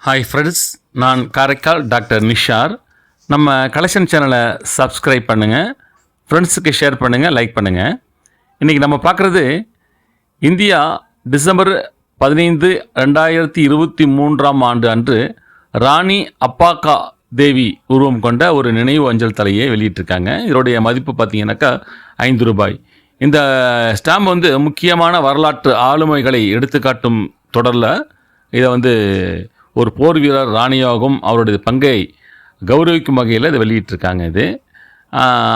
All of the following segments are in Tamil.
ஹாய் ஃப்ரெண்ட்ஸ், நான் காரைக்கால் டாக்டர் நிஷார். நம்ம கலெக்ஷன் சேனலை சப்ஸ்கிரைப் பண்ணுங்கள், ஃப்ரெண்ட்ஸுக்கு ஷேர் பண்ணுங்கள், லைக் பண்ணுங்கள். இன்றைக்கி நம்ம பார்க்குறது இந்தியா டிசம்பர் 15, 2023 ஆண்டு அன்று ராணி அப்பாக்கா தேவி உருவம் கொண்ட ஒரு நினைவு அஞ்சல் தலையை வெளியிட்டிருக்காங்க. இதனுடைய மதிப்பு பார்த்தீங்கன்னாக்கா ₹5. இந்த ஸ்டாம்ப் முக்கியமான வரலாற்று ஆளுமைகளை எடுத்துக்காட்டும் தொடரில் இதை ஒரு போர் வீரர் ராணியாகவும் அவருடைய பங்கை கௌரவிக்கும் வகையில் இதை வெளியிட்டிருக்காங்க.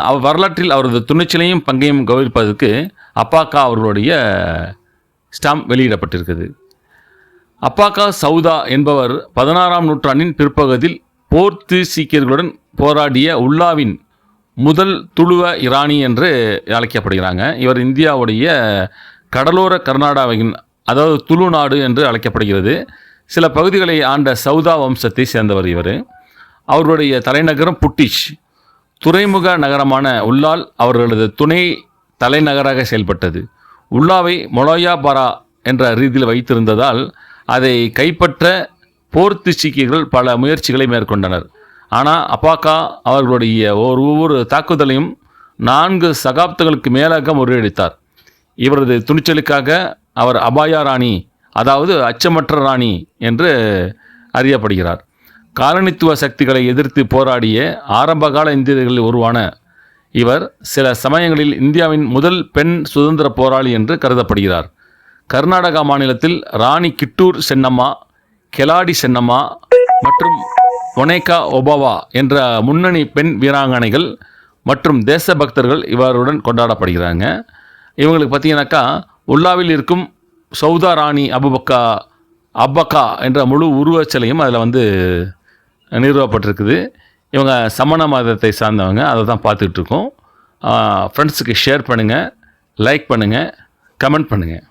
அவர் வரலாற்றில் அவரது துணிச்சலையும் பங்கையும் கௌரவிப்பதற்கு அப்பாக்கா அவர்களுடைய ஸ்டாம்ப் வெளியிடப்பட்டிருக்குது. அப்பாக்கா சவுதா என்பவர் 16ஆம் நூற்றாண்டின் பிற்பகுதியில் போர்த்துகீசியர்களுடன் போராடிய உல்லாவின் முதல் துளுவ இராணி என்று அழைக்கப்படுகிறாங்க. இவர் இந்தியாவுடைய கடலோர கர்நாடகாவின் அதாவது துளு நாடு என்று அழைக்கப்படுகிறது. சில பகுதிகளை ஆண்ட சவுதா வம்சத்தை சேர்ந்தவர் இவர். அவர்களுடைய தலைநகரம் புட்டிஷ். துறைமுக நகரமான உல்லால் அவர்களது துணை தலைநகராக செயல்பட்டது. உல்லாவை மொலோயாபாரா என்ற ரீதியில் வைத்திருந்ததால் அதை கைப்பற்ற போர்த்துகீசியர்கள் பல முயற்சிகளை மேற்கொண்டனர். ஆனால் அப்பாக்கா அவர்களுடைய ஒவ்வொரு தாக்குதலையும் 4 சகாப்தங்களுக்கு மேலாக முறியடித்தார். இவரது துணிச்சலுக்காக அவர் அபாயா ராணி, அதாவது அச்சமற்ற ராணி என்று அறியப்படுகிறார். காலனித்துவ சக்திகளை எதிர்த்து போராடிய ஆரம்பகால இந்தியர்களில் உருவான இவர் சில சமயங்களில் இந்தியாவின் முதல் பெண் சுதந்திர போராளி என்று கருதப்படுகிறார். கர்நாடகா மாநிலத்தில் ராணி கிட்டூர் சென்னம்மா, கெலாடி சென்னம்மா மற்றும் ஒனேகா ஒபாவா என்ற முன்னணி பெண் வீராங்கனைகள் மற்றும் தேசபக்தர்கள் இவருடன் கொண்டாடப்படுகிறாங்க. இவங்களுக்கு பார்த்தீங்கன்னாக்கா உல்லாவில் இருக்கும் சவுதா ராணி அப்பக்கா என்ற முழு உருவச்சிலையும் அதில் நிறுவப்பட்டிருக்குது. இவங்க சமண மதத்தை சார்ந்தவங்க. அதை தான் பார்த்துக்கிட்டு இருக்கோம். ஃப்ரெண்ட்ஸுக்கு ஷேர் பண்ணுங்கள், லைக் பண்ணுங்கள், கமெண்ட் பண்ணுங்கள்.